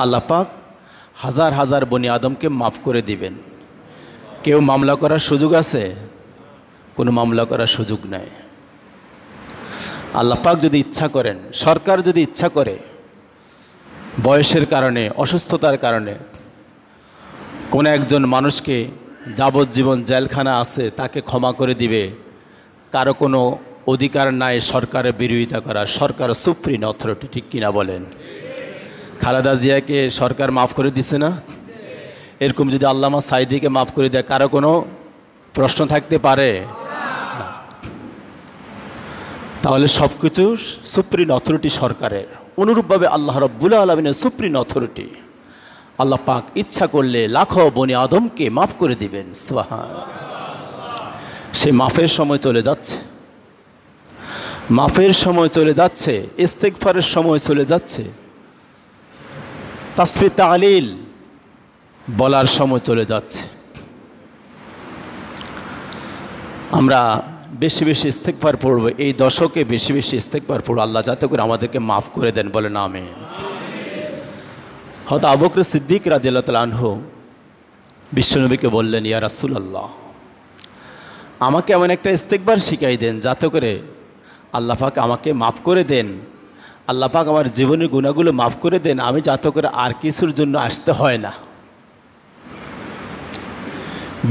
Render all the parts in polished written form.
আল্লাহ পাক হাজার হাজার বনি আদমকে মাফ করে দিবেন। কেউ মামলা করার সুযোগ আছে? কোনো মামলা করার সুযোগ নাই। আল্লাহ পাক যদি ইচ্ছা করেন, সরকার যদি ইচ্ছা করে, বয়সের কারণে, অসুস্থতার কারণে কোনো একজন মানুষকে যাবজ্জীবন জেলখানা আছে তাকে ক্ষমা করে দিবে। কারো কোনো অধিকার নাই সরকারের বিরোধিতা করার। সরকার সুপ্রিম অথরিটি, ঠিক কিনা বলেন? খালেদা জিয়াকে সরকার মাফ করে দিছে না? এরকম যদি আল্লামা সাঈদীকে মাফ করে দেয়, কারো কোনো প্রশ্ন থাকতে পারে? তাহলে সব কিছু সুপ্রিম অথরিটি সরকারের। অনুরূপভাবে আল্লাহ রাব্বুল আলামিনের সুপ্রিম অথরিটি। আল্লাহ পাক ইচ্ছা করলে লাখো বনি আদমকে মাফ করে দিবেন। সুবহানাল্লাহ। সে মাফের সময় চলে যাচ্ছে, মাফের সময় চলে যাচ্ছে, ইস্তেগফারের সময় চলে যাচ্ছে, তাসবিহ তাহলিল বলার সময় চলে যাচ্ছে। আমরা বেশি বেশি ইস্তেগফার পড়ব, এই দশকে বেশি বেশি ইস্তেগফার পড়ব, আল্লাহ যাতে করে আমাদেরকে মাফ করে দেন, বলেন আমিন। হয়তো আবু বকর সিদ্দিক রাদিয়াল্লাহু তাআলা আনহু বিশ্বনবীকে বললেন, ইয়া রাসূলুল্লাহ, আমাকে এমন একটা ইস্তেগফার শিখাই দেন যাতে করে আল্লাহ পাক আমাকে মাফ করে দেন, আল্লাহ পাক আমার জীবনের গুনাহগুলো মাফ করে দেন, আমি যাতে করে আর কিছুর জন্য আসতে হয় না।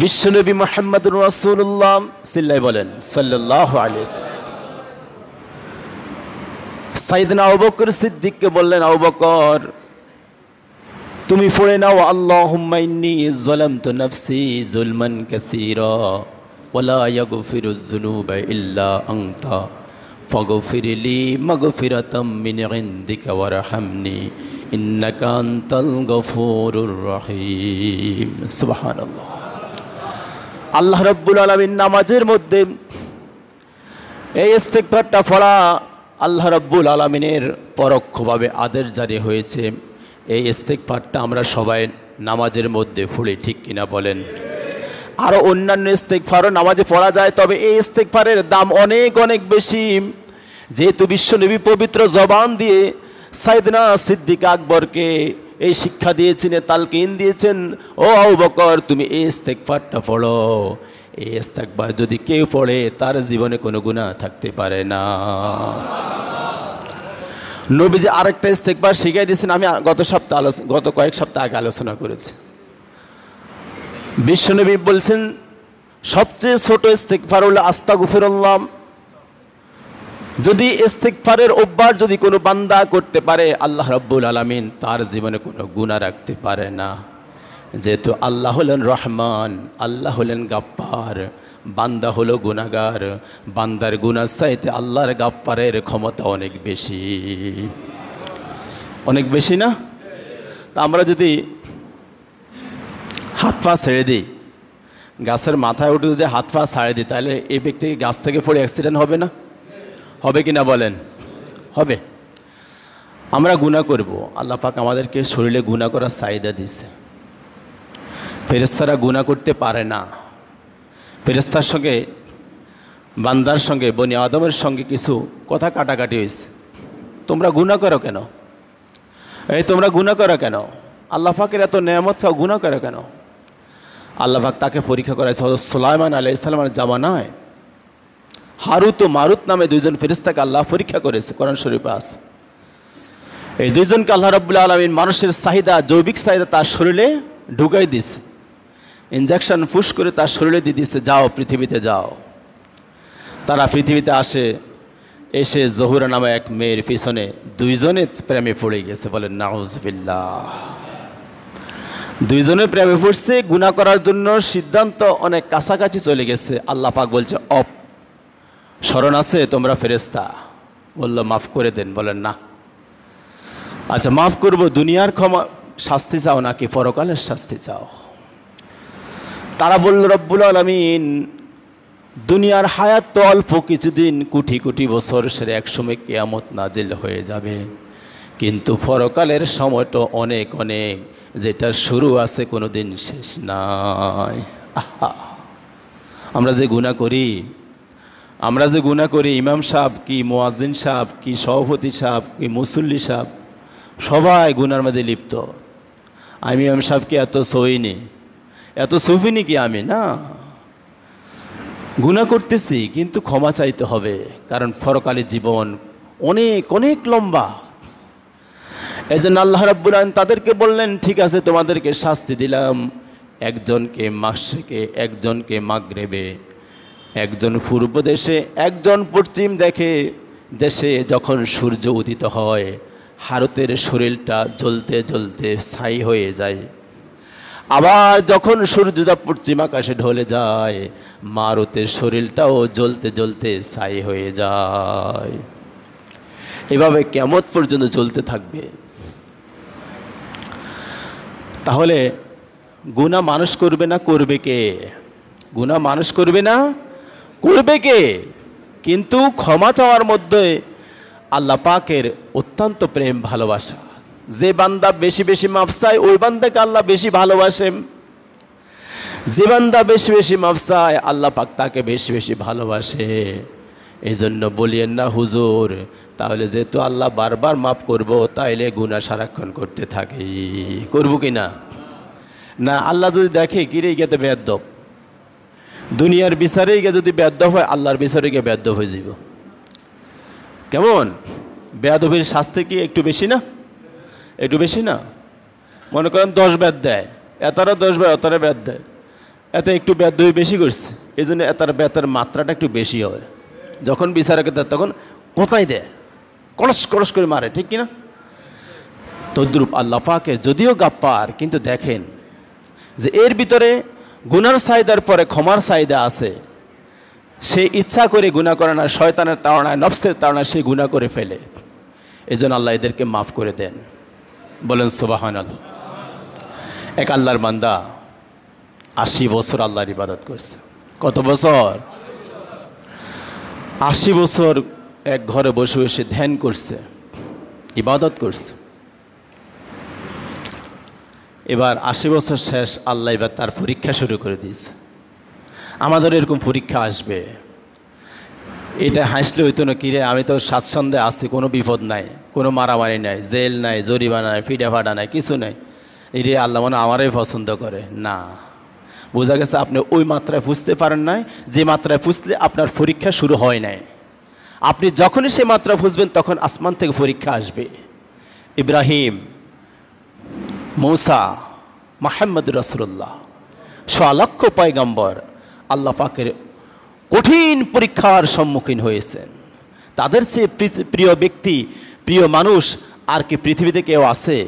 বিশ্বনবী মুহাম্মদুর রাসূলুল্লাহ সিল্লাই বলেন সাল্লাল্লাহু আলাইহি ওয়াসাল্লাম সাইয়েদনা আবু বকর সিদ্দিককে বললেন, আবু বকর, তুমি পড়ে নাও, আল্লাহুম্মা ইন্নী যালামতু নাফসি যুলমান কাসীরা ওয়ালা ইয়াগফিরুয যুনুবা ইল্লা আনতা ফাগফিরলি মাগফিরাতাম মিন ইনদিকা ওয়ারহামনি ইন্নাকা আনতাল গফুরুর রহিম। সুবহানাল্লাহ। আল্লাহ রাব্বুল আলামিন নামাজের মধ্যে এই ইস্তেগফারটা পড়া আল্লাহ রাব্বুল আলামিনের পরোক্ষভাবে আদেশ জারি হয়েছে। এই ইস্তেগফারটা আমরা সবাই নামাজের মধ্যে পড়ি, ঠিক কিনা বলেন? আরও অন্যান্য ইস্তেগফারও নামাজে পড়া যায়, তবে এই ইস্তেগফারের দাম অনেক অনেক বেশি। যেহেতু বিশ্বনবী পবিত্র জবান দিয়ে সাইয়েদনা সিদ্দিক আকবরকে এই শিক্ষা দিয়েছেন, তালকিন দিয়েছেন, ও আবু বকর, তুমি এই ইস্তেগফারটা পড়ো। এই ইস্তেগফার যদি কেউ পড়ে তার জীবনে কোনো গুনাহ থাকতে পারে না। নবীজি আরেকটা ইস্তেগফার শিখিয়ে দিয়েছেন, আমি গত কয়েক সপ্তাহ আগে আলোচনা করেছি। বিশ্বনবী বলছেন, সবচেয়ে ছোট ইস্তেগফার হলো আস্তাগফিরুল্লাহ। যদি ইস্তেগফারের অভ্যাস যদি কোনো বান্দা করতে পারে, আল্লাহ রাব্বুল আলামিন তার জীবনে কোনো গুনাহ রাখতে পারে না। যেহেতু আল্লাহ হলেন রহমান, আল্লাহ হলেন গাফফার, বান্দা হলো গুনাহগার। বান্দার গুনাহ চাইতে আল্লাহর গাফফারের ক্ষমতা অনেক বেশি, অনেক বেশি না? তা আমরা যদি হাত পা ছেড়ে দিই, গাছের মাথায় উঠে যদি হাত পা ছাড়ে দিই, তাহলে এই ব্যক্তিকে গাছ থেকে পড়ে অ্যাক্সিডেন্ট হবে না? হবে কি না বলেন? হবে। আমরা গুনাহ করব, আল্লাহ পাক আমাদেরকে শরীরে গুনাহ করার চাহিদা দিয়েছে। ফেরেশতারা গুনাহ করতে পারে না। ফেরেশতার সঙ্গে বান্দার সঙ্গে বনি আদমের সঙ্গে কিছু কথা কাটাকাটি হয়েছে। তোমরা গুনাহ করো কেন? এই তোমরা গুনাহ করো কেন? আল্লাহ পাকের এত নেয়ামত খাও, গুনাহ করো কেন? আল্লাহ পাক তাকে পরীক্ষা করেছে। হযরত সুলাইমান আলাইহিস সালামের জামানায় হারুত ও মারুত নামে দুইজন ফেরেশতাকে আল্লাহ পরীক্ষা করেছে, কোরআন শরীফে আছে। এই দুইজনকে আল্লাহ রাব্বুল আলামিন মানুষের চাহিদা, জৈবিক চাহিদা তার শরীরে ঢুকাই দিছে, ইনজেকশন ফুস করে তার শরীরে দিয়ে দিচ্ছে, যাও পৃথিবীতে যাও। তারা পৃথিবীতে আসে, এসে জহুরা নামে এক মেয়ের পিছনে দুইজনে প্রেমে পড়ে গেছে, বলেন নাউজুবিল্লাহ। দুইজনে প্রেমে পড়ছে, গুনাহ করার জন্য সিদ্ধান্ত অনেক কাছাকাছি চলে গেছে। আল্লাহ পাক বলছে, স্মরণ আছে তোমরা ফেরেশতা? বলল, মাফ করে দেন। বলেন না। আচ্ছা, মাফ করব। দুনিয়ার ক্ষমা শাস্তি চাও নাকি পরকালের শাস্তি চাও? তারা বলল, রব্বুল আলামিন, দুনিয়ার হায়াত তো অল্প কিছুদিন, কোটি কোটি বছর, সেরে একসময় কিয়ামত নাজিল হয়ে যাবে, কিন্তু পরকালের সময় তো অনেক অনেক, যেটার শুরু আছে কোনো দিন শেষ নাই। আহা, আমরা যে গুনাহ করি, আমরা যে গুনাহ করি, ইমাম সাহেব কি, মুয়াজ্জিন সাহেব কি, সভাপতি সাহেব কি, মুসল্লি সাহেব, সবাই গুনার মধ্যে লিপ্ত। আমি ইমাম সাহেবকে এত সইনি, এত সুফিনি কি আমি? না, গুনাহ করতেছি কিন্তু ক্ষমা চাইতে হবে, কারণ পরকালে জীবন অনেক অনেক লম্বা। এই জন্য আল্লাহ রাব্বুল আলামিন তাদেরকে বললেন, ঠিক আছে তোমাদেরকে শাস্তি দিলাম, একজনকে মাশরিকে, একজনকে মাগরিবে, একজন পূর্ব দেশে, একজন পশ্চিম দেশে যখন সূর্য উদিত হয় হারুতের শরীরটা জ্বলতে জ্বলতে ছাই হয়ে যায়, আবার যখন সূর্যটা পশ্চিম আকাশে ঢলে যায় মারুতের শরীরটাও জ্বলতে জ্বলতে ছাই হয়ে যায়। এভাবে কিয়ামত পর্যন্ত জ্বলতে থাকবে। তাহলে গুনাহ মানুষ করবে না, করবে কে? গুনাহ মানুষ করবে না, করবে কে? কিন্তু ক্ষমা চাওয়ার মধ্যে আল্লাহ পাকের অত্যন্ত প্রেম ভালোবাসা। যে বান্দা বেশি বেশি মাফ চায় ওই বান্দাকে আল্লাহ বেশি ভালোবাসেন। যে বান্দা বেশি বেশি মাফ চায় আল্লাহ পাক তাকে বেশি বেশি ভালোবাসে। এই জন্য বলিয়েন না হুজুর তাহলে যেহেতু আল্লাহ বারবার মাফ করব তাইলে গুনাহ সারাক্ষণ করতে থাকি, করবো কি না? না, আল্লাহ যদি দেখে কিরে গেতে বেয়াদব, দুনিয়ার বিচারে গিয়ে যদি বেয়াদব হয় আল্লাহর বিচারে গিয়ে বেয়াদব হয়ে যাব। কেমন? বেয়াদবের শাস্তি কি একটু বেশি না? একটু বেশি না? মনে করেন 10 বেদ দেয়, এতারা 10 বেদ অতারা বেদ দেয়, এতে একটু বেয়াদবি বেশি করছে, এই জন্য এতার বেতের মাত্রাটা একটু বেশি হয়। যখন বিচারকে দেয় তখন কোথায় দেয়, কলস কলস করে মারে, ঠিক কিনা? তদ্রূপ আল্লাহ পাকের যদিও গাপ্পার, কিন্তু দেখেন যে এর ভিতরে গুনার চাহিদার পরে ক্ষমার চাহিদা আছে। সে ইচ্ছা করে গুনাহ করে না, শয়তানের তাড়নায়, নফসের তাড়নায় সে গুনাহ করে ফেলে। এজন্য আল্লাহ এদেরকে মাফ করে দেন। বলেন সুবহানাল্লাহ। এক আল্লাহর বান্দা 80 বছর আল্লাহর ইবাদত করছে। কত বছর? 80 বছর এক ঘরে বসে বসে ধ্যান করছে, ইবাদত করছে। এবার 80 বছর শেষ, আল্লাহ এবার তার পরীক্ষা শুরু করে দিয়েছে। আমাদের এরকম পরীক্ষা আসবে। এটা হাসলে হইতো না, কিরে আমি তো স্বাচ্ছন্দ্যে আছি, কোনো বিপদ নাই, কোনো মারামারি নাই, জেল নাই, জরিমানা নাই, ফিডা ফাটা নাই, কিছু নাই, এরে আল্লাহ মানে আমারই পছন্দ করে না। বোঝা গেছে আপনি ওই মাত্রায় বুঝতে পারেন নাই, যে মাত্রায় বুঝলে আপনার পরীক্ষা শুরু হয় নাই। আপনি যখনই সে মাত্রা বুঝবেন তখন আসমান থেকে পরীক্ষা আসবে। ইব্রাহিম, মূসা, মুহাম্মদ রাসূলুল্লাহ, লক্ষ পয়গম্বর আল্লাহ পাকের কঠিন পরীক্ষার সম্মুখীন হয়েছেন। তাদের চেয়ে প্রিয় ব্যক্তি, প্রিয় মানুষ আর কি পৃথিবীতে কেউ আছে?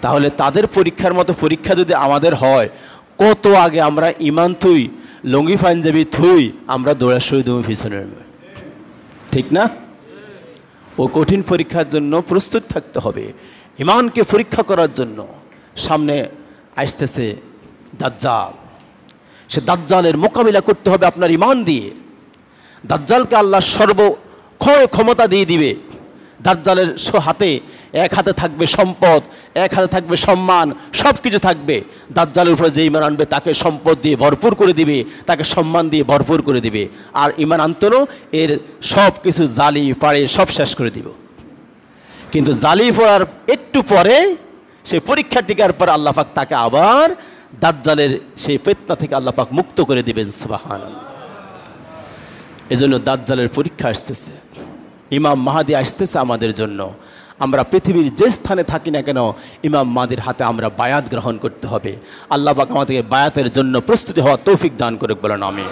তাহলে তাদের পরীক্ষার মতো পরীক্ষা যদি আমাদের হয়, কত আগে আমরা ইমান থুই, লঙ্গি পাঞ্জাবি থুই, আমরা দৌড়াশই দেবো পিছনে, ঠিক না? ও কঠিন পরীক্ষার জন্য প্রস্তুত থাকতে হবে। ইমানকে পরীক্ষা করার জন্য সামনে আসতেছে দাজ্জাল। সে দাজ্জালের মোকাবিলা করতে হবে আপনার ইমান দিয়ে। দাজ্জালকে আল্লাহ সর্বক্ষয় ক্ষমতা দিয়ে দিবে। দাজ্জালের হাতে, এক হাতে থাকবে সম্পদ, এক হাতে থাকবে সম্মান, সব কিছু থাকবে। দাজ্জালের উপরে যে ইমান আনবে তাকে সম্পদ দিয়ে ভরপুর করে দিবে, তাকে সম্মান দিয়ে ভরপুর করে দিবে। আর ইমান আনতনো এর সব কিছু জালি পাড়ে সব শেষ করে দিব। কিন্তু জালি পড়ার একটু পরে, সেই পরীক্ষা টিকার পর আল্লাহ পাক তাকে আবার দাজ্জালের সেই ফিতনা থেকে আল্লাহ পাক মুক্ত করে দিবেন। সুবহানাল্লাহ। এজন্য দাজ্জালের পরীক্ষা আসতেছে, ইমাম মাহদী আসতেছে আমাদের জন্য। আমরা পৃথিবীর যে স্থানে থাকি না কেন ইমাম মাহদীর হাতে আমরা বায়াত গ্রহণ করতে হবে। আল্লাহ পাক আমাদেরকে বায়াতের জন্য প্রস্তুতি হওয়া তৌফিক দান করে, বলেন আমিন।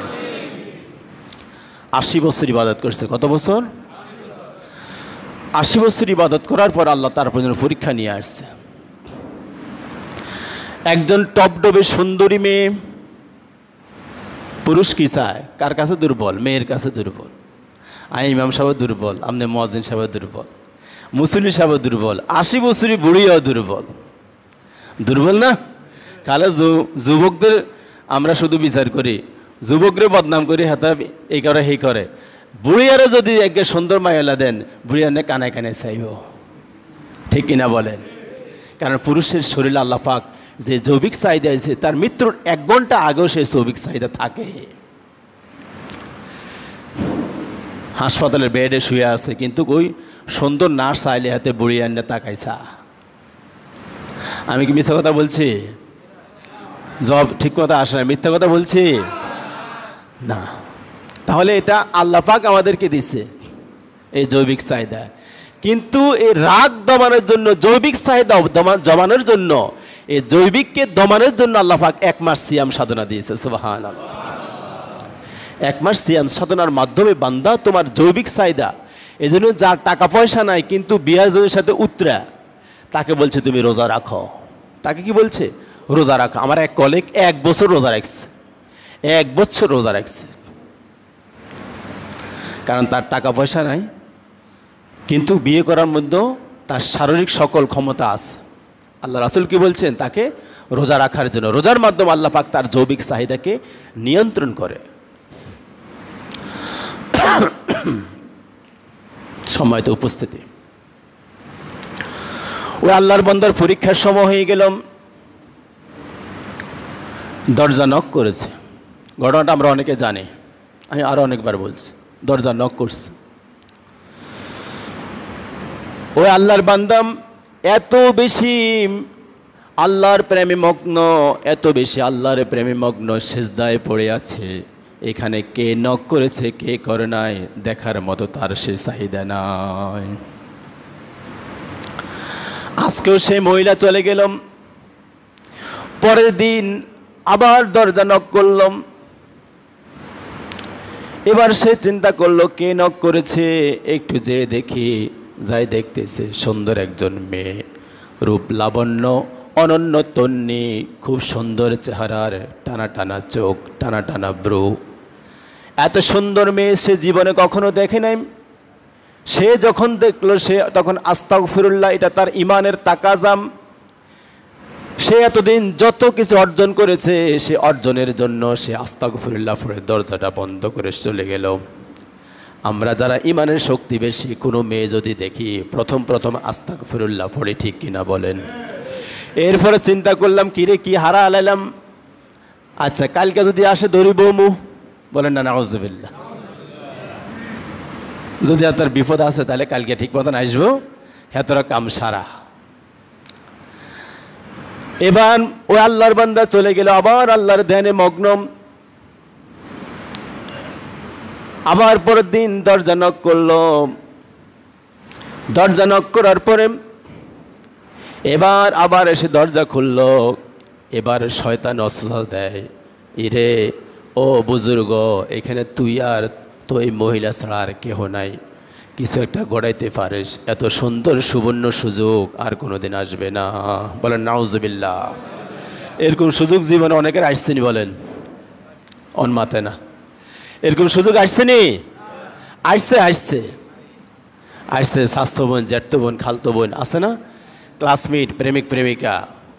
80 বছর ইবাদত করছে। কত বছর? 80 বছর ইবাদত করার পর আল্লাহ তার জন্য পরীক্ষা নিয়ে আসছে। একজন টপডবে সুন্দরী মেয়ে, পুরুষ কি চায়? কার কাছে দুর্বল? মেয়ের কাছে দুর্বল। ইমাম সাহেব দুর্বল, আপনি মুয়াজ্জিন সাহেব দুর্বল, মুসল্লি সাহেব দুর্বল, 80 বছরই বুড়িও দুর্বল। দুর্বল না? কালে যুবকদের আমরা শুধু বিচার করি, যুবকরে বদনাম করি, হাতা এই করে সেই করে। বুড়িয়ারে যদি একগে সুন্দর মাইলা দেন, বুড়িয়ারে কানায় কানায় চাইব, ঠিক কিনা বলেন? কারণ পুরুষের শরীরে আল্লাহ পাক যে জৈবিক চাহিদা আছে, তার মৃত্যুর 1 ঘন্টা আগেও সেই জৈবিক চাহিদা থাকে। হাসপাতালের বেডে শুয়ে আছে, কিন্তু ওই সুন্দর নাচ চাইলে হাতে বুড়ি আন্না তাকাইছা। আমি কি মিথ্যা কথা বলছি? জবাব ঠিক কথা আসে না, মিথ্যা কথা বলছি না। তাহলে এটা আল্লাহ পাক আমাদেরকে দিচ্ছে এই জৈবিক চাহিদা। কিন্তু এই রাগ দমানোর জন্য, জৈবিক চাহিদা জমানোর জন্য, এই জৈবিককে দমানোর জন্য আল্লাহ পাক 1 মাস সিয়াম সাধনা দিয়েছে। সুবহানাল্লাহ। 1 মাস সিয়াম সাধনার মাধ্যমে বান্দা তোমার জৈবিক চাহিদা, এই জন্য যার টাকা পয়সা নাই কিন্তু বিয়াজনের সাথে উতরা, তাকে বলছে তুমি রোজা রাখো। তাকে কি বলছে? রোজা রাখো। আমার এক কলিগ 1 বছর রোজা রাখছে, 1 বছর রোজা রাখছে, কারণ তার টাকা পয়সা নাই কিন্তু বিয়ে করার মধ্যেও তার শারীরিক সকল ক্ষমতা আছে। আল্লাহ রাসূল কি বলছেন? তাকে রোজা রাখার জন্য। রোজার মাধ্যমে আল্লাহ পাক তার জৈবিক চাহিদাকে নিয়ন্ত্রণ করে। সময়ত উপস্থিতি, ওই আল্লাহর বান্দার পরীক্ষার সময় হয়ে গেলাম, দরজা নক করেছে। ঘটনাটা আমরা অনেকে জানি, আমি আরো অনেকবার বলছি। দরজা নক করছে, ওই আল্লাহর বান্দাম এত বেশি আল্লাহর প্রেমে মগ্ন, এত বেশি আল্লাহর প্রেমে মগ্ন, সিজদায় পড়ে আছে। এখানে কে নক করেছে কে করে নাই দেখার মতো তার সে চাহিদা নাই। আজকেও সেই মহিলা চলে গেলাম, পরের দিন আবার দরজা নক করলাম। এবার সে চিন্তা করলো কে নক করেছে, একটু যেয়ে দেখি। যাই দেখতেছে সুন্দর একজন মেয়ে, রূপ লাবণ্য, অনন্য তন্নি, খুব সুন্দর চেহারার, টানা টানা চোখ, টানা টানা ব্রু। এত সুন্দর মেয়ে সে জীবনে কখনো দেখে নাই। সে যখন দেখলো সে তখন আস্তাগফিরুল্লাহ, এটা তার ইমানের তাকাজাম। সে এতদিন যত কিছু অর্জন করেছে সে অর্জনের জন্য সে আস্তাগফিরুল্লাহ পড়ে দরজাটা বন্ধ করে চলে গেল। আমরা যারা ইমানের শক্তি বেশি, কোনো মেয়ে যদি দেখি প্রথম প্রথম আস্তাগফিরুল্লাহ পড়ে, ঠিক কিনা বলেন? এরপরে চিন্তা করলাম কিরে কি হারা আলাইলাম, আচ্ছা কালকে যদি আসে ধরিব মুহ, বলেন না নাউজুবিল্লাহ। যদি তার বিপদ আছে তাহলে কালকে ঠিক মতন আসবো, হেতরা কাম সারা। এবার ওই আল্লাহর বান্দা চলে গেল, আবার আল্লাহর ধ্যানে মগ্ন। আবার পরের দিন দরজা নক করলো। দরজা নক করার পরে এবার আবার এসে দরজা খুললো। এবার শয়তান অস্ত্র দেয়, ইরে ও বুজুর্গ, এখানে তুই আর তো এই মহিলা ছাড়া আর কেহ নাই, কিছু একটা গড়াইতে পারিস, এত সুন্দর সুবর্ণ সুযোগ আর কোনোদিন আসবে না। বলেন নাউজুবিল্লাহ। এরকম সুযোগ জীবনে অনেকের আসছেনি, বলেন অনমাতে না। এরকম সুযোগ আসছেনি? আসছে আসছে আসছে। স্বাস্থ্য বোন, জ্যাঠতো বোন, খালতো বোন আছে না, ক্লাসমেট, প্রেমিক প্রেমিকা,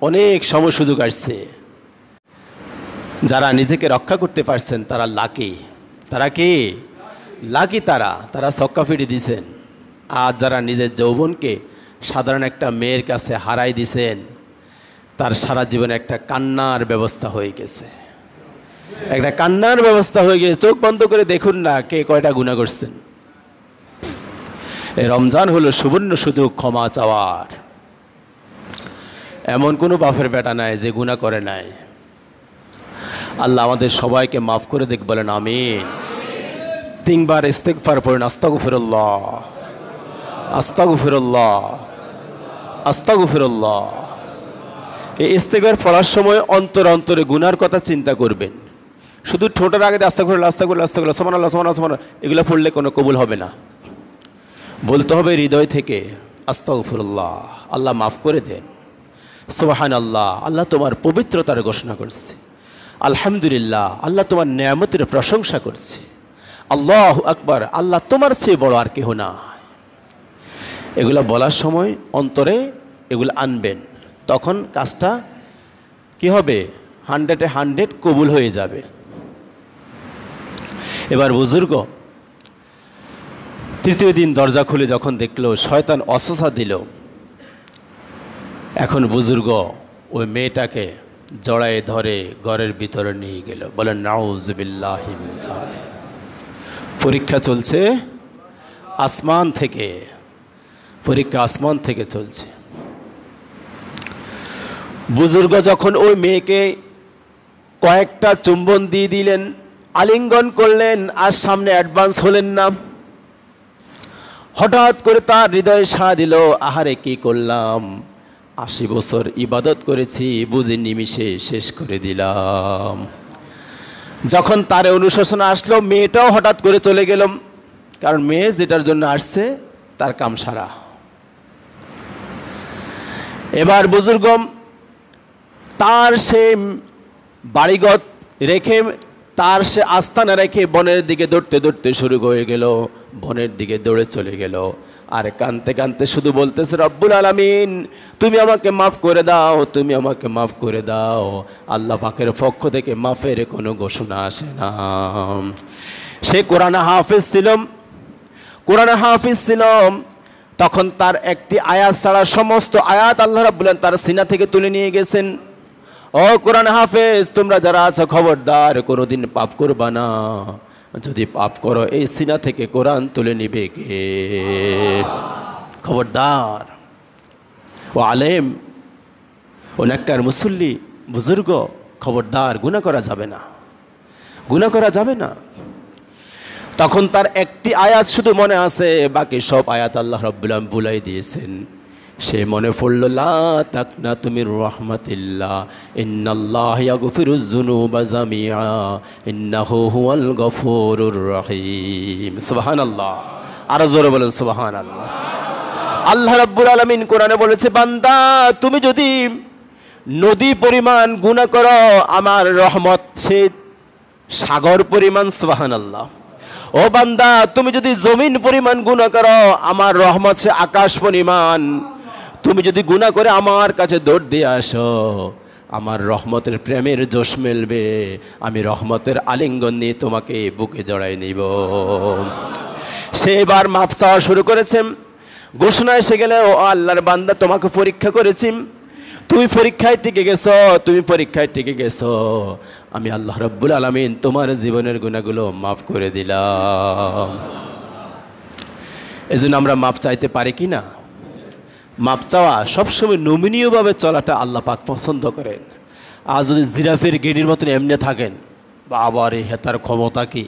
অনেক সময় সুযোগ আসছে। যারা নিজেকে রক্ষা করতে পারছেন তারা লাকি। তারা কি লাকি? তারা ছক্কা ফিরে দিছেন। আর যারা নিজের যৌবনকে সাধারণ একটা মেয়ের কাছে হারাই দিছেন, তার সারা জীবনে একটা কান্নার ব্যবস্থা হয়ে গেছে, একটা কান্নার ব্যবস্থা হয়ে গেছে। চোখ বন্ধ করে দেখুন না কে কয়টা গুনাহ করছেন। এই রমজান হলো সুবর্ণ সুযোগ ক্ষমা চাওয়ার। এমন কোনো বাপের বেটা নাই যে গুনাহ করে নাই। আল্লাহ আমাদের সবাইকে মাফ করে দেখ, বলেন আমিন। 3 বার ইস্তিগফার পড়েন, আস্তাগফিরুল্লাহ, আস্তাগফিরুল্লাহ, আস্তাগফিরুল্লাহ। এই ইস্তিগফার পড়ার সময় অন্তরে অন্তরে গুনার কথা চিন্তা করবেন। শুধু ঠোঁটের আগে আস্তাগফিরুল্লাহ, আস্তাগফিরুল্লাহ, আস্তাগফিরুল্লাহ, সুবহানাল্লাহ, সুবহানাল্লাহ, সুবহানাল্লাহ, এগুলো পড়লে কোনো কবুল হবে না। বলতে হবে হৃদয় থেকে, আস্তাগফিরুল্লাহ, আল্লাহ মাফ করে দেন। সুবহানাল্লাহ, আল্লাহ তোমার পবিত্রতার ঘোষণা করছে। আলহামদুলিল্লাহ, আল্লাহ তোমার নেয়ামতের প্রশংসা করছে। আল্লাহু আকবার, আল্লাহ তোমার চেয়ে বড় আর কেহ না। এগুলো বলার সময় অন্তরে এগুলো আনবেন, তখন কাজটা কি হবে? 100-এ 100 কবুল হয়ে যাবে। এবার বুজুর্গ তৃতীয় দিন দরজা খুলে যখন দেখলো শয়তান অসসা দিল, এখন বুজুর্গ ওই মেয়েটাকে জড়ায়ে ধরে ঘরের ভিতরে নিয়ে গেল। বলেন নাউজুবিল্লাহি মিন যালিক। পরীক্ষা চলছে আসমান থেকে, পরীক্ষা আসমান থেকে চলছে। বুজুর্গ যখন ওই মেয়েকে কয়েকটা চুম্বন দিয়ে দিলেন, আলিঙ্গন করলেন, আর সামনে অ্যাডভান্স হলেন না। হঠাৎ করে তার হৃদয়ে সাড়া দিল, আহারে কি করলাম, 80 বছর ইবাদত করেছি, বুঝি নিমিষে শেষ করে দিলাম। যখন তার অনুশোচনা আসলো, মেয়েটাও হঠাৎ করে চলে গেল, কারণ মেয়ে যেটার জন্য আসছে তার কাম সারা। এবার বুজুর্গ তার সে বাড়িঘর রেখে, তার সে আস্তানা রেখে বনের দিকে দৌড়তে দৌড়তে শুরু হয়ে গেল, বনের দিকে দৌড়ে চলে গেল। আর কাঁদতে কাঁদতে শুধু বলতেছে, রব্বুল আলামিন তুমি আমাকে মাফ করে দাও, তুমি আমাকে মাফ করে দাও। আল্লাহ পাকের পক্ষ থেকে মাফের কোনো ঘোষণা আসে না। সে কোরআন হাফেজ ছিল, কোরআন হাফেজ ছিল। তখন তার একটি আয়াত ছাড়া সমস্ত আয়াত আল্লাহ রাব্বুল আলামিন তার সিনা থেকে তুলে নিয়ে গেছেন। ও কোরআন হাফেজ, তোমরা যারা আছো খবরদার কোনোদিন পাপ করবা না, যদি পাপ করো এই সিনা থেকে কোরআন তুলে নিবে কে? খবরদার। ও আলেম, ও নেককার মুসল্লি, বুজুর্গ, খবরদার, গুনাহ করা যাবে না, গুনাহ করা যাবে না। তখন তার একটি আয়াত শুধু মনে আছে, বাকি সব আয়াত আল্লাহ রাব্বুল আলামিন ভুলাই দিয়েছেন। সে মনে পড়ল, লা তাকনাতু মির রাহমাতিল্লাহ ইন্নাল্লাহ ইয়াগফিরুয যুনুবা জামিআ ইন্নাহু হুয়াল গফুরুর রহিম। সুবহানাল্লাহ। আরো জোরে বলেন সুবহানাল্লাহ। আল্লাহ রাব্বুল আলামিন কোরআনে বলেছে, বান্দা তুমি যদি নদী পরিমাণ গুনাহ করো, আমার রহমত সে সাগর পরিমাণ। সুবহানাল্লাহ। ও বান্দা তুমি যদি জমিন পরিমাণ গুনাহ করো, আমার রহমত সে আকাশ পরিমাণ। তুমি যদি গুনাহ করে আমার কাছে দৌড় দিয়ে আসো, আমার রহমতের প্রেমের জোশ মেলবে, আমি রহমতের আলিঙ্গন নিয়ে তোমাকে বুকে জড়াই নিব। সে এবার মাপ চাওয়া শুরু করেছে। ঘোষণা এসে গেলে, ও আল্লাহর বান্দা তোমাকে পরীক্ষা করেছি, তুমি পরীক্ষায় টিকে গেছো, তুমি পরীক্ষায় টিকে গেছো, আমি আল্লাহ রাব্বুল আলামিন তোমার জীবনের গুনাহগুলো মাফ করে দিলাম। এজন্য আমরা মাপ চাইতে পারি কি না? মাপ চাওয়া সবসময় নমনীয়ভাবে চলাটা আল্লাহ পাক পছন্দ করেন। আর যদি জিরাফের গেড়ির মতন এমনি থাকেন, বাবা রে, হেতার ক্ষমতা কি,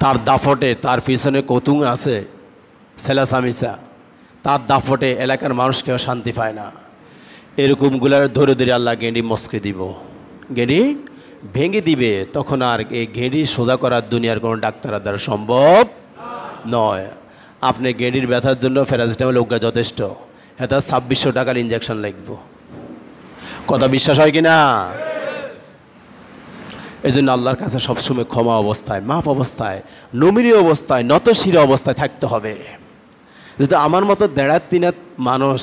তার দাফটে তার পিছনে কতুং আছে সেলাসামিসা, তার দাফটে এলাকার মানুষ কেউ শান্তি পায় না। এরকমগুলার ধরে ধরে আল্লাহ গেঁড়ি মস্কে দিব, গেঁড়ি ভেঙে দিবে। তখন আর এই গেঁড়ি সোজা করার দুনিয়ার কোনো ডাক্তারের দ্বারা সম্ভব নয়। আপনি গেঁড়ির ব্যথার জন্য প্যারাসিটামল ওষুধ যথেষ্ট, এটা 2600 টাকার ইঞ্জেকশন লাগব। কথা বিশ্বাস হয় কি না? এই জন্য আল্লাহর কাছে সবসময় ক্ষমা অবস্থায়, মাপ অবস্থায়, নমনীয় অবস্থায়, নতশির অবস্থায় থাকতে হবে। যেহেতু আমার মতো দেড়াত তিনাত মানুষ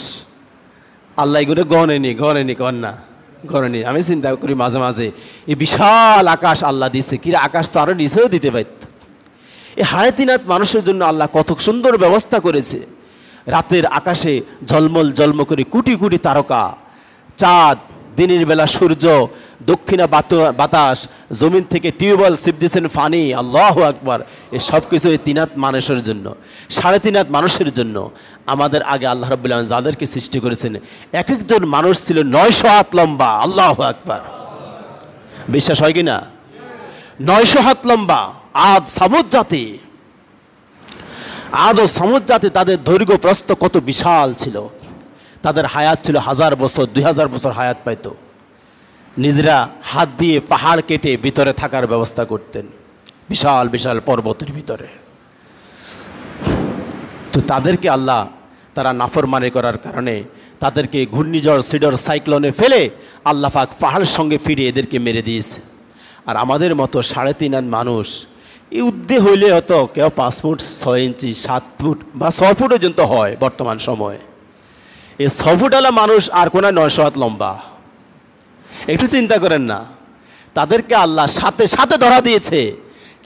আল্লাহ এগুলো গণেনি কন্যা গণেনি। আমি চিন্তা করি মাঝে মাঝে, এই বিশাল আকাশ আল্লাহ দিছে, কিরা আকাশ তো আরও নিচেও দিতে পারত। এই হাড়ে তিনাত মানুষের জন্য আল্লাহ কত সুন্দর ব্যবস্থা করেছে। রাতের আকাশে ঝলমল জলম করে কোটি কোটি তারকা, চাঁদ, দিনের বেলা সূর্য, দক্ষিণা বাতাস, জমিন থেকে টিউবওয়েল সিপ দিয়েছেন পানি। আল্লাহু আকবার। এই সব কিছু এই তিনাত মানুষের জন্য, 3.5 মানুষের জন্য। আমাদের আগে আল্লাহ রাব্বুল আলামিন যাদেরকে সৃষ্টি করেছেন, এক একজন মানুষ ছিল 900 হাত লম্বা। আল্লাহু আকবার। বিশ্বাস হয় কি না? 900 হাত লম্বা। আদ সামুদ জাতি, আদ ও সামুদ জাতি, তাদের দৈর্ঘ্য প্রস্থ কত বিশাল ছিল। তাদের হায়াত ছিল 1000 বছর, 2000 বছর হায়াত পাইত। নিজেরা হাত দিয়ে পাহাড় কেটে ভিতরে থাকার ব্যবস্থা করতেন, বিশাল বিশাল পর্বতের ভিতরে। তো তাদেরকে আল্লাহ, তারা নাফরমানি করার কারণে তাদেরকে ঘূর্ণিঝড়, সিডর, সাইক্লোনে ফেলে আল্লাহ পাক পাহাড়ের সঙ্গে ফিরে এদেরকে মেরে দিয়েছে। আর আমাদের মতো 3.5 মানুষ, এই উদ্দে হইলে হতো কেউ 5 ফুট 6 ইঞ্চি, 7 ফুট বা 6 ফুট পর্যন্ত হয় বর্তমান সময়ে। এই 6 ফুটওয়ালা মানুষ আর কোনা 900 হাত লম্বা। একটু চিন্তা করেন না, তাদেরকে আল্লাহ সাথে সাথে ধরা দিয়েছে।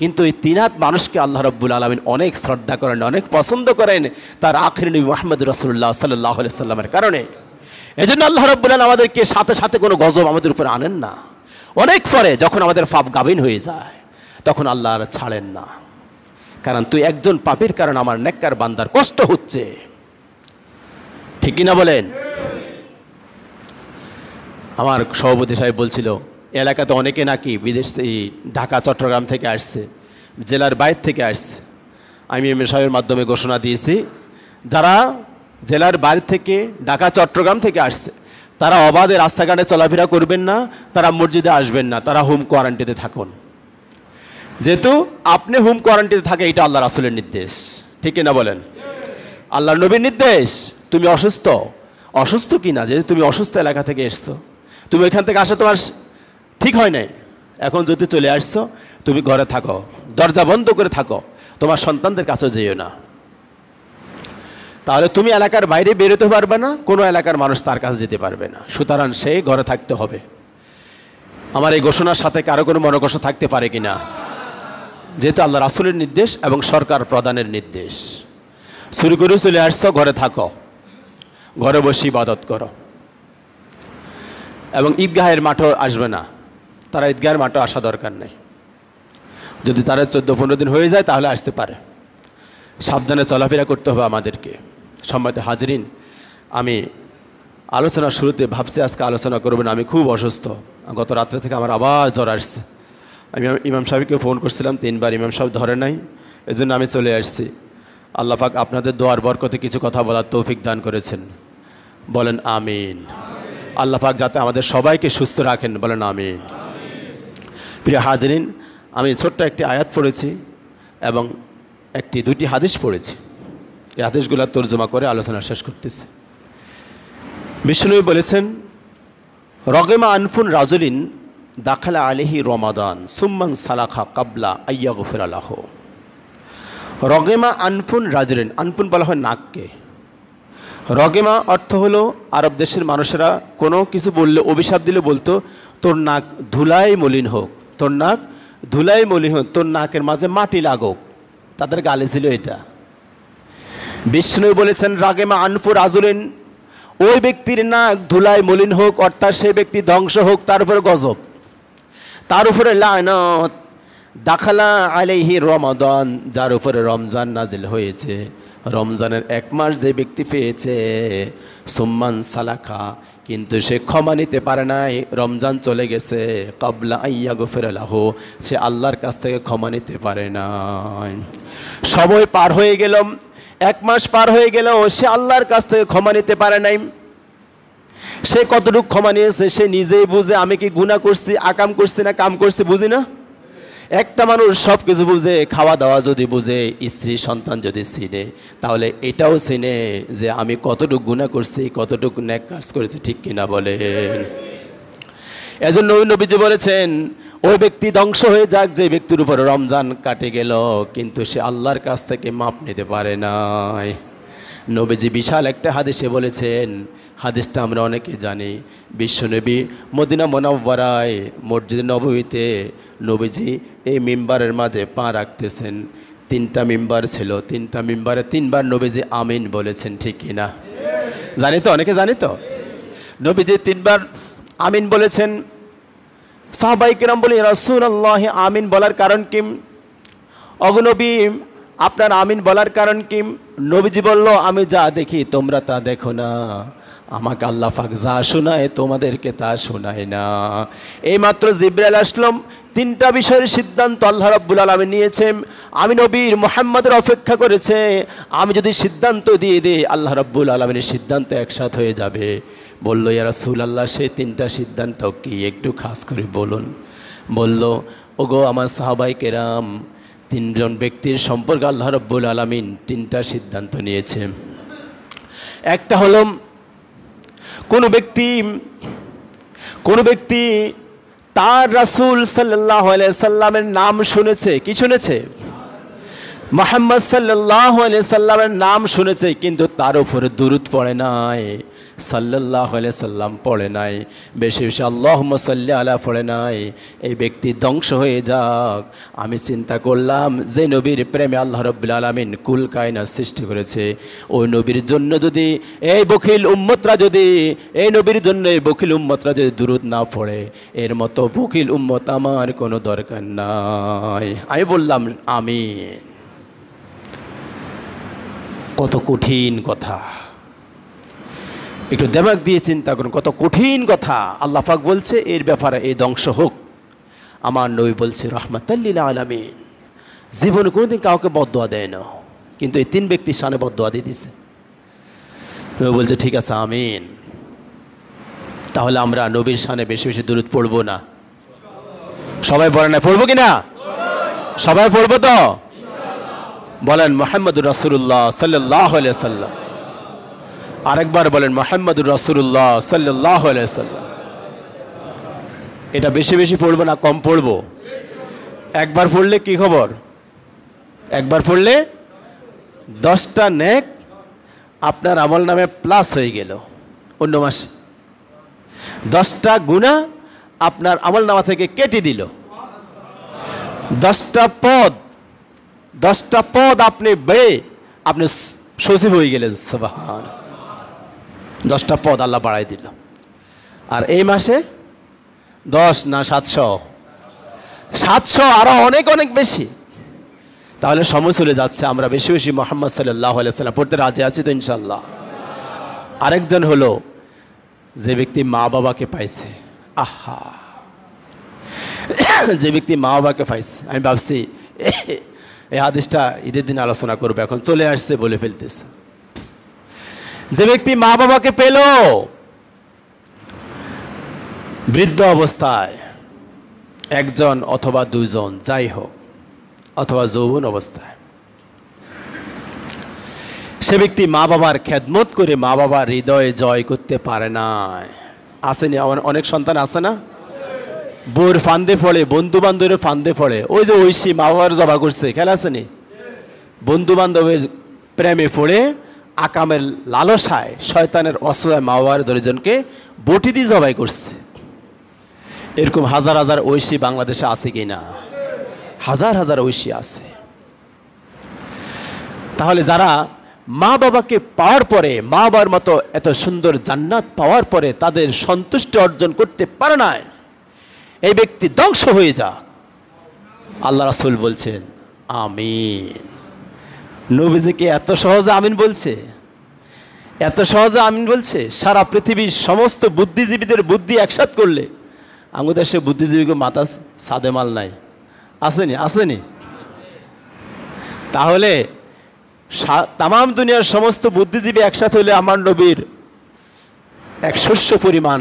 কিন্তু এই 3 হাত মানুষকে আল্লাহ রাব্বুল আলামিন অনেক শ্রদ্ধা করেন, অনেক পছন্দ করেন তার আখির নবী মুহাম্মদ রাসূলুল্লাহ সাল্লাল্লাহু আলাইহি সাল্লামের কারণে। এজন্য আল্লাহ রাব্বুল আলামিন আমাদেরকে সাথে সাথে কোনো গজব আমাদের উপরে আনেন না। অনেক পরে যখন আমাদের পাপ গাবিন হয়ে যায়, তখন আল্লাহ আর ছাড়েন না। কারণ তুই একজন পাপীর কারণে আমার নেককার বান্দার কষ্ট হচ্ছে। ঠিক কিনা বলেন? আমার সভাপতি সাহেব বলছিল এলাকাতে অনেকে নাকি বিদেশ থেকে ঢাকা চট্টগ্রাম থেকে আসছে, জেলার বাইরে থেকে আসছে। আমি এমএ সাহেবের মাধ্যমে ঘোষণা দিয়েছি, যারা জেলার বাইরে থেকে ঢাকা চট্টগ্রাম থেকে আসছে তারা অবাধে রাস্তাঘাটে চলাফেরা করবেন না, তারা মসজিদে আসবেন না, তারা হোম কোয়ারেন্টাইনে থাকুন। যেহেতু আপনি হোম কোয়ারেন্টাইনে থাকে, এটা আল্লাহ রাসূলের নির্দেশ। ঠিক কিনা বলেন? আল্লাহর নবীর নির্দেশ। তুমি অসুস্থ কিনা, যেহেতু তুমি অসুস্থ এলাকা থেকে এসছো, তুমি ওইখান থেকে আসা তোমার ঠিক হয় নাই, এখন যদি চলে আসছো তুমি ঘরে থাকো, দরজা বন্ধ করে থাকো, তোমার সন্তানদের কাছেও যেও না। তাহলে তুমি এলাকার বাইরে বেরোতে পারবে না, কোনো এলাকার মানুষ তার কাছে যেতে পারবে না, সুতরাং সেই ঘরে থাকতে হবে। আমার এই ঘোষণার সাথে কারো কোনো মনোকষ্ট থাকতে পারে কিনা? যেহেতু আল্লাহ রাসূলের নির্দেশ এবং সরকার প্রধানের নির্দেশ। শুরু করে চলে আসছো, ঘরে থাকো, ঘরে বসে ইবাদত করো। এবং ঈদগাহের মাঠও আসবে না, তারা ঈদগাহের মাঠও আসা দরকার নেই। যদি তারা 14-15 দিন হয়ে যায় তাহলে আসতে পারে। সাবধানে চলাফেরা করতে হবে আমাদেরকে। সম্মানিত হাজরিন, আমি আলোচনার শুরুতে ভাবছি আজকে আলোচনা করবেন, আমি খুব অসুস্থ, গত রাত্রে থেকে আমার আবার জ্বর আসছে। আমি ইমাম সাহেবকে ফোন করছিলাম 3 বার, ইমাম সাহেব ধরে নাই, এজন্য আমি চলে আসছি। আল্লাহ পাক আপনাদের দোয়ার বরকতে কিছু কথা বলার তৌফিক দান করেছেন, বলেন আমিন। আল্লাহ পাক যাতে আমাদের সবাইকে সুস্থ রাখেন, বলেন আমিন। প্রিয় হাজরিন, আমি ছোট্ট একটি আয়াত পড়েছি এবং 1-2টি হাদিস পড়েছি। এই হাদিসগুলো তর্জমা করে আলোচনা শেষ করতেছি। বিষ্ণুনবী বলেছেন, রগেমা আনফুন রাজুলিন দাখালা আলাইহি রমাদান সুম্মান সালাখা কাবলা আইয়াগফিরা লাহু। রগেমা আনফুন রাজুলিন, আনফুন বলা হয় নাককে। রগেমা অর্থ হলো আরব দেশের মানুষেরা কোনো কিছু বললে, অভিশাপ দিলে বলতো তোর নাক ধুলায় মলিন হোক, তোর নাক ধুলায় মলিন হোক, তোর নাকের মাঝে মাটি লাগুক। তাদের গালে ছিল এটা। বিষ্ণু বলেছেন রাগেমা আনফু রাজুলিন, ওই ব্যক্তির নাক ধুলায় মলিন হোক, অর্থাৎ সেই ব্যক্তি ধ্বংস হোক, তার উপরে গজব, তার উপরে লানত। দাখালা আলাইহি রমাদান, যার উপরে রমজান নাজিল হয়েছে, রমজানের 1 মাস যে ব্যক্তি পেয়েছে, সুম্মান সালাখা, কিন্তু সে ক্ষমা নিতে পারে নাই, রমজান চলে গেছে, কাবলা আইয়াগফিরা লাহু, সে আল্লাহর কাছ থেকে ক্ষমা নিতে পারে নাই। সময় পার হয়ে গেল, 1 মাস পার হয়ে গেল, সে আল্লাহর কাছ থেকে ক্ষমা নিতে পারে নাই। সে কতটুকু ক্ষমা নিয়েছে সে নিজেই বুঝে। আমি কি গুনাহ করছি, আকাম করছি না কাম করছি বুঝি না? একটা মানুষ সব কিছু বুঝে, খাওয়া দাওয়া যদি বুঝে, স্ত্রী সন্তান যদি চিনে, তাহলে এটাও চিনে যে আমি কতটুকু গুনাহ করছি, কতটুকু নেক কাজ করেছি। ঠিক কিনা বলেন? এজন্য নবীজি বলেছেন ওই ব্যক্তি ধ্বংস হয়ে যাক যে ব্যক্তির উপর রমজান কাটে গেল কিন্তু সে আল্লাহর কাছ থেকে মাপ নিতে পারে নাই। নবীজি বিশাল একটা হাদিসে বলেছেন, হাদিসটা আমরা অনেকে জানি। বিশ্বনবী মদিনা মুনাওয়ারায় মসজিদ নববীতে নবীজি এই মিম্বারের মাঝে পা রাখতেছেন। 3টা মিম্বার ছিল, 3টা মিম্বারে 3 বার নবীজি আমিন বলেছেন। ঠিক কিনা? জানি তো, অনেকে জানি তো। নবীজি 3 বার আমিন বলেছেন। সাহাবায়ে কেরাম বলে, রাসূলুল্লাহ আমিন বলার কারণ কি? অগনবী আপনার আমিন বলার কারণ কি? নবীজি বলল, আমি যা দেখি তোমরা তা দেখো না, আমাকে আল্লাহ পাক যা শোনায় তোমাদেরকে তা শোনায় না। এইমাত্র জিবরাইল আসলাম, 3টা বিষয়ের সিদ্ধান্ত আল্লাহ রাব্বুল আলামিন নিয়েছেন। আমি নবীর মুহাম্মদের অপেক্ষা করেছে, আমি যদি সিদ্ধান্ত দিয়ে দিই আল্লাহ রাব্বুল আলামিনের সিদ্ধান্ত একসাথে হয়ে যাবে। বলল, ইয়া রাসূলুল্লাহ সেই 3টা সিদ্ধান্ত কি, একটু খাস করে বলুন। বলল, ওগো আমার সাহাবায়ে কেরাম, 3 জন ব্যক্তির সম্পর্কে আল্লাহ রাব্বুল আলামিন 3টা সিদ্ধান্ত নিয়েছে। একটা হলো কোন ব্যক্তি তার রাসূল সাল্লাল্লাহু আলাইহি সাল্লামের নাম শুনেছে। কি শুনেছে? মুহাম্মদ সাল্লাল্লাহু আলাইহি সাল্লামের নাম শুনেছে, কিন্তু তার উপরে দুরূদ পড়ে নাই, সাল্লাল্লাহু আলাইহি সাল্লাম পড়ে নাই, বেশি বেশি আল্লাহুম্মা সাল্লি আলা পড়ে নাই। এই ব্যক্তি ধ্বংস হয়ে যাক। আমি চিন্তা করলাম যে নবীর প্রেমে আল্লাহ রাব্বুল আলামিন কুল কায়নাত সৃষ্টি করেছে, ওই নবীর জন্য যদি এই বখিল উম্মতরা যদি দুরূদ না পড়ে, এর মতো বখিল উম্মত আমার কোনো দরকার নাই। আমি বললাম আমিন। কত কঠিন কথা। একটু দেমাগ দিয়ে চিন্তা করুন, কত কঠিন কথা আল্লাহ পাক বলছে এর ব্যাপারে, এই ধ্বংস হোক। আমার নবী বলছে রাহমাতাল লিল আলামিন, জীবনে কোনোদিন কাউকে বদদোয়া দেয় না, কিন্তু এই 3 ব্যক্তির শানে বদদোয়া দিয়ে দিছে। নবী বলছে ঠিক আছে আমিন। তাহলে আমরা নবীর শানে বেশি বেশি দুরূদ পড়বো না? সবাই বলেন না, পড়বো কিনা? সবাই পড়বো তো? বলেন মুহাম্মদুর রাসূলুল্লাহ সাল্লাল্লাহু আলাইহি ওয়াসাল্লাম। আরেকবার বলেন মুহাম্মদুর রাসূলুল্লাহ সাল্লাল্লাহু আলাইহি ওয়াসাল্লাম। এটা বেশি বেশি পড়বো না কম পড়বো? একবার পড়লে কি খবর? একবার পড়লে 10টা নেক আপনার আমল নামে প্লাস হয়ে গেল। অন্য মাসে 10টা গুনাহ আপনার আমল নামা থেকে কেটে দিল। 10টা পদ আপনি বেয়ে আপনি সচিব হয়ে গেলেন। সুবহান, 10টা পদ আল্লাহ বাড়াই দিল। আর এই মাসে 10 না 700 আরো অনেক অনেক বেশি। তাহলে সময় চলে যাচ্ছে, আমরা বেশি বেশি মুহাম্মদ সাল্লাল্লাহু আলাইহি ওয়াসাল্লাম পড়তে রাজি আছি তো ইনশাআল্লাহ। আরেকজন হলো যে ব্যক্তি মা বাবাকে পাইছে। আহা, যে ব্যক্তি মা বাবাকে পাইছে, আমি ভাবছি এই হাদিসটা ঈদের দিন আলোচনা করবো, এখন চলে আসছে বলে ফেলতেছে। যে ব্যক্তি মা বাবাকে পেল বৃদ্ধ অবস্থায়, একজন অথবা দুইজন যাই হোক, অথবা যৌবন অবস্থায়, সে ব্যক্তি মা বাবার খেদমত করে মা বাবার হৃদয়ে জয় করতে পারে না। আসেনি? অনেক সন্তান আছে না, বউর ফান্দে পড়ে, বন্ধু বান্ধবের ফান্দে পড়ে। ওই যে ঐশী মা বাবার জবা করছে, খেলা আসেনি? বন্ধু বান্ধবের প্রেমে পড়ে আকামের লালসায় শয়তানের অসহায় মা বাবার দরিজনকে বটি দিয়ে জবাই করছে। এরকম হাজার হাজার ঐশী বাংলাদেশে আছে কি না? হাজার হাজার ঐশী আছে। তাহলে যারা মা বাবাকে পাওয়ার পরে, মা বাবার মতো এত সুন্দর জান্নাত পাওয়ার পরে তাদের সন্তুষ্টি অর্জন করতে পারে না, এই ব্যক্তি ধ্বংস হয়ে যা। আল্লাহ রাসূল বলছেন আমিন। নবীজিকে এত সহজে আমিন বলছে, এত সহজে আমিন বলছে। সারা পৃথিবীর সমস্ত বুদ্ধিজীবীদের বুদ্ধি একসাথ করলে আমাদের দেশে বুদ্ধিজীবীকে মাথা সাদে মাল নাই, আসেনি? আসেনি? তাহলে তাম দুনিয়ার সমস্ত বুদ্ধিজীবী একসাথে হলে আমার নবীর 100 পরিমাণ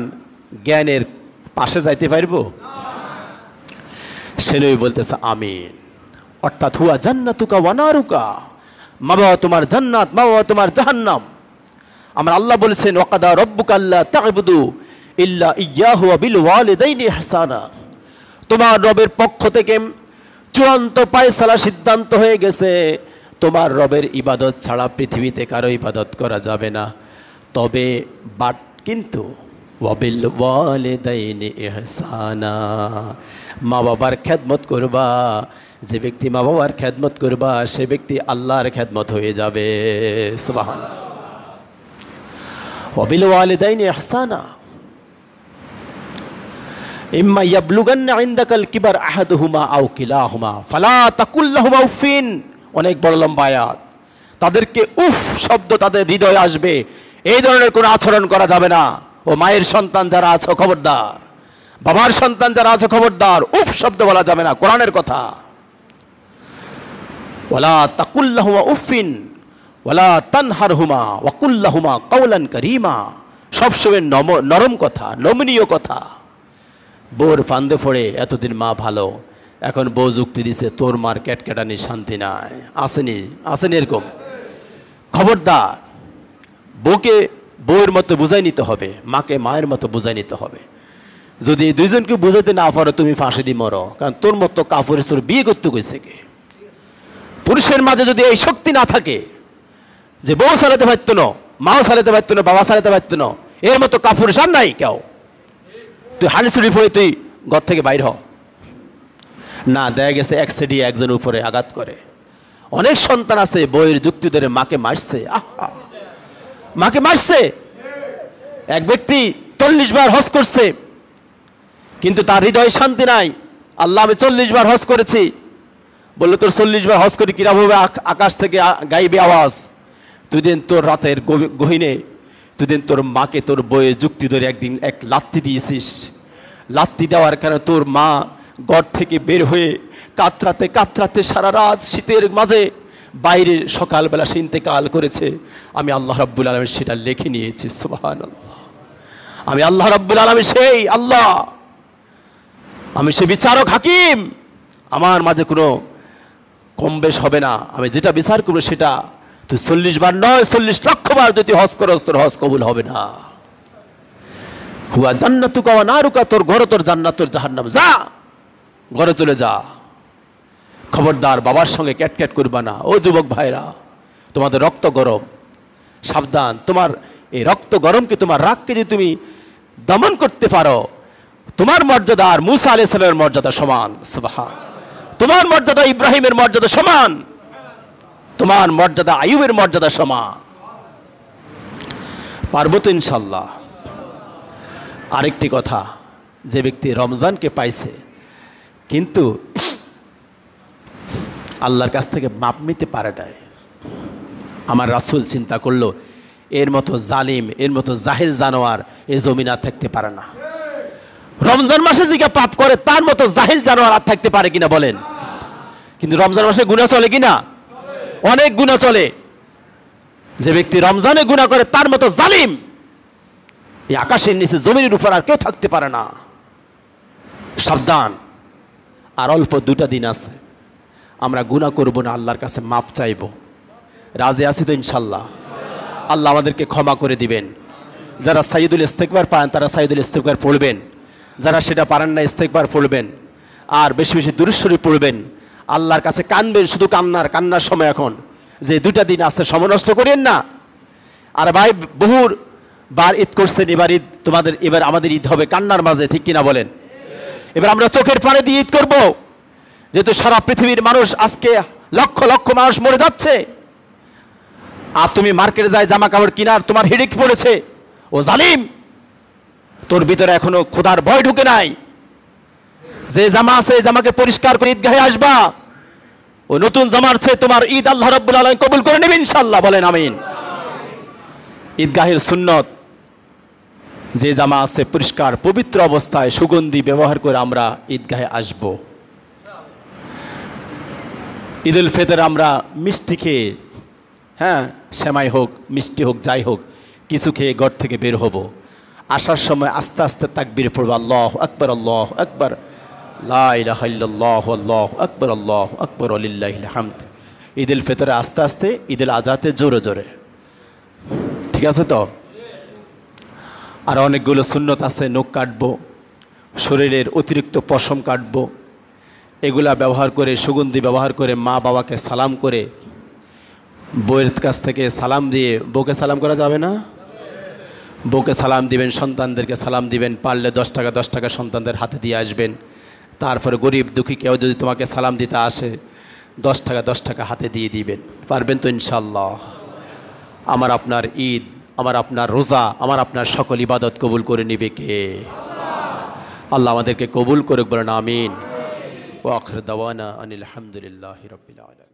জ্ঞানের পাশে যাইতে পারবো? সে নবী বলতেছে আমিন। অর্থাৎ হুয়া জান্নাতুকা ওয়া নারুকা, মা বাবা তোমার জান্নাত, মা বাবা তোমার জাহান্নাম। আমার আল্লাহ বলেছেন ওয়াকাদা রব্বুকা আল্লা তা'বুদু ইল্লা ইয়্যাহু ওয়া বিল ওয়ালিদাইনি ইহসানা। তোমার রবের পক্ষ থেকে চূড়ান্ত ফায়সালা সিদ্ধান্ত হয়ে গেছে, তোমার রবের ইবাদত ছাড়া পৃথিবীতে কারো ইবাদত করা যাবে না। তবে কিন্তু ওয়াবিল ওয়ালিদাইনি ইহসানা, মা বাবার খেদমত করবা। যে ব্যক্তি মা বাবার খেদমত করবা সে ব্যক্তি আল্লাহর খেদমত হয়ে যাবে। সুবহানাল্লাহ। ওয়াবিল ওয়ালিদাইনি ইহসানা ইম্মা ইয়াবলুগান্না ইনদাকাল কিবার আহাদুহুমা আও কিলাহুমা ফালা তাকুল লাহুমা উফিন। অনেক বড় লম্বা আয়াত। তাদেরকে উফ শব্দ তাদের হৃদয়ে আসবে, এই ধরনের কোনো আচরণ করা যাবে না। ও মায়ের সন্তান যারা আছো খবরদার, বাবার সন্তান যারা আছো খবরদার, উফ শব্দ বলা যাবে না, কোরআনের কথা। ওয়ালা তাকুল লাহুমা উফিন ওয়ালা তানহারহুমা ওয়া কুল লাহুমা কাওলান কারীমা। সবসময় নরম কথা, নমনীয় কথা। বউর ফান্দে পড়ে এতদিন মা ভালো, এখন বউ যুক্তি দিছে তোর মার ক্যাটক্যাটানি শান্তি নাই। আসেনি? আসেনি এরকম? খবরদার, বউকে বউয়ের মতো বুঝাই নিতে হবে, মাকে মায়ের মতো বুঝাই নিতে হবে। যদি দুইজনকে বুঝাইতে না পারো তুমি ফাঁসি দিয়ে মরো, কারণ তোর মতো কাপড়ের তোর বিয়ে করতে গেছে কে? পুরুষের মাঝে যদি এই শক্তি না থাকে যে বউ চালাতে পারতো না, মাও চালাতে পারতো না, বাবা চালাতে পারতো না, এর মতো কাপড় সার নাই কেউ, তুই হালি চুরি পড়ে তুই ঘর থেকে বাইর হ না। দেখা গেছে এক সেডি একজনের উপরে আঘাত করে। অনেক সন্তান আছে বইয়ের যুক্তি ধরে মাকে মারছে, আহা মাকে মারছে। এক ব্যক্তি 40 বার হজ করছে, কিন্তু তার হৃদয়ে শান্তি নাই। আল্লাহ আমি 40 বার হজ করেছি। বললো তোর 40 বার হজ করে কিরকম হবে? আকাশ থেকে গাইবে আওয়াজ, তুই দিন তোর রাতের গহীনে দুদিন তোর মাকে তোর বইয়ে যুক্তি ধরে একদিন এক লাত্তি দিয়েছিস। লাত্তি দেওয়ার কারণে তোর মা ঘর থেকে বের হয়ে কাতরাতে কাতরাতে সারা রাত শীতের মাঝে বাইরে সকালবেলা সে ইন্তেকাল করেছে। আমি আল্লাহ রাব্বুল আলামিন সেটা লিখে নিয়েছি। সুবহানাল্লাহ। আমি আল্লাহ রাব্বুল আলামিন সেই আল্লাহ, আমি সে বিচারক হাকিম। আমার মাঝে কোনো কম বেশ হবে না। আমি যেটা বিচার করবো সেটা তুই 40 বার নয় 40 লক্ষ বার যদি হজ করস তোর হজ কবুল হবে না। হুয়া জান্নাতুকা ওয়া নারুকা, তোর ঘর তোর জান্নাত তোর জাহান্নাম। যা ঘরে চলে যা। খবরদার বাবার সঙ্গে ক্যাটক্যাট করবা না। ও যুবক ভাইরা, তোমাদের রক্ত গরম, সাবধান। তোমার এই রক্ত গরমকে, তোমার রাগকে যদি তুমি দমন করতে পারো, তোমার মর্যাদা আর মুসা আলাইহিস সালামের মর্যাদা সমান। সুবহান। তোমার মর্যাদা ইব্রাহিমের মর্যাদা সমান, তোমার মর্যাদা আইয়ুবের মর্যাদা সমান। পারবো তো ইনশাল্লাহ। আরেকটি কথা, যে ব্যক্তি রমজানকে পাইছে কিন্তু আল্লাহর কাছ থেকে মাপ নিতে পারে নাই, আমার রাসূল চিন্তা করলো এর মতো জালিম, এর মতো জাহিল জানোয়ার এই জমিন আর থাকতে পারে না। রমজান মাসে যে পাপ করে তার মতো জাহিল জানোয়ার আর থাকতে পারে কিনা বলেন? কিন্তু রমজান মাসে গুনাহ চলে কিনা? অনেক গুনাহ চলে। যে ব্যক্তি রমজানে গুনাহ করে তার মতো জালিম এই আকাশের নিচে জমিনের উপর আর কেউ থাকতে পারে না। সাবধান। আর অল্প 2টা দিন আছে, আমরা গুনাহ করব না, আল্লাহর কাছে মাপ চাইব। রাজি আছি তো ইনশাল্লাহ? আল্লাহ আমাদেরকে ক্ষমা করে দিবেন। যারা সাইয়্যিদুল ইস্তিগফার পারেন তারা সাইয়্যিদুল ইস্তিগফার পড়বেন, যারা সেটা পারেন না ইস্তিগফার পড়বেন, আর বেশি বেশি দুরূদ শরীফ পড়বেন। আল্লাহর কাছে কাঁদবেন, শুধু কান্নার সময় এখন, যে 2টা দিন আছে সময় নষ্ট করেন না। আর ভাই বহুর বার ঈদ করছেন, এবার ঈদ তোমাদের, এবার আমাদের ঈদ হবে কান্নার মাঝে, ঠিক কিনা বলেন? এবার আমরা চোখের পানি দিয়ে ঈদ করব, যেহেতু সারা পৃথিবীর মানুষ আজকে লক্ষ লক্ষ মানুষ মরে যাচ্ছে, আর তুমি মার্কেটে যায় জামা কাপড় কিনার তোমার হিড়িক পড়েছে। ও জালিম, তোর ভিতরে এখনো খোদার ভয় ঢুকে নাই। যে জামা আছে এই জামাকে পরিষ্কার করে ঈদগাহে আসবা। ও নতুন জামার চেয়ে তোমার ঈদ আল্লাহ রাব্বুল আলামিন কবুল করে নেবেন ইনশাআল্লাহ, বলেন আমিন। ঈদগাহের সুন্নত, যে জামা আছে পরিষ্কার পবিত্র অবস্থায় সুগন্ধি ব্যবহার করে আমরা ঈদগাহে আসব। ঈদুল ফিতর আমরা মিষ্টি খেয়ে, হ্যাঁ সেমাই হোক মিষ্টি হোক যাই হোক কিছু খেয়ে ঘর থেকে বের হব। আসার সময় আস্তে আস্তে তাকবীর পড়ব, আল্লাহু আকবার আল্লাহু আকবার, লা ইলাহা ইল্লাল্লাহু আল্লাহু আকবার আল্লাহু আকবার ওয়ালিল্লাহিল হামদ। ঈদুল ফিতরে আস্তে আস্তে, ঈদুল আজহাতে জোরে জোরে, ঠিক আছে তো? আর অনেকগুলো সুন্নত আছে, নখ কাটবো, শরীরের অতিরিক্ত পশম কাটবো, এগুলা ব্যবহার করে, সুগন্ধি ব্যবহার করে, মা বাবাকে সালাম করে, বউয়ের কাছ থেকে সালাম দিয়ে, বউকে সালাম করা যাবে না? বউকে সালাম দিবেন, সন্তানদেরকে সালাম দিবেন, পারলে 10 টাকা 10 টাকা সন্তানদের হাতে দিয়ে আসবেন। তারপরে গরিব দুঃখী কেউ যদি তোমাকে সালাম দিতে আসে 10 টাকা 10 টাকা হাতে দিয়ে দিবেন। পারবেন তো ইনশাল্লাহ? আমার আপনার ঈদ, আমার আপনার রোজা, আমার আপনার সকল ইবাদত কবুল করে নিবে কে? আল্লাহ আমাদেরকে কবুল করুক, বলেন আমিন। ওয়া আখির দাওয়ানা আনিল হামদুলিল্লাহি রাব্বিল আলামিন।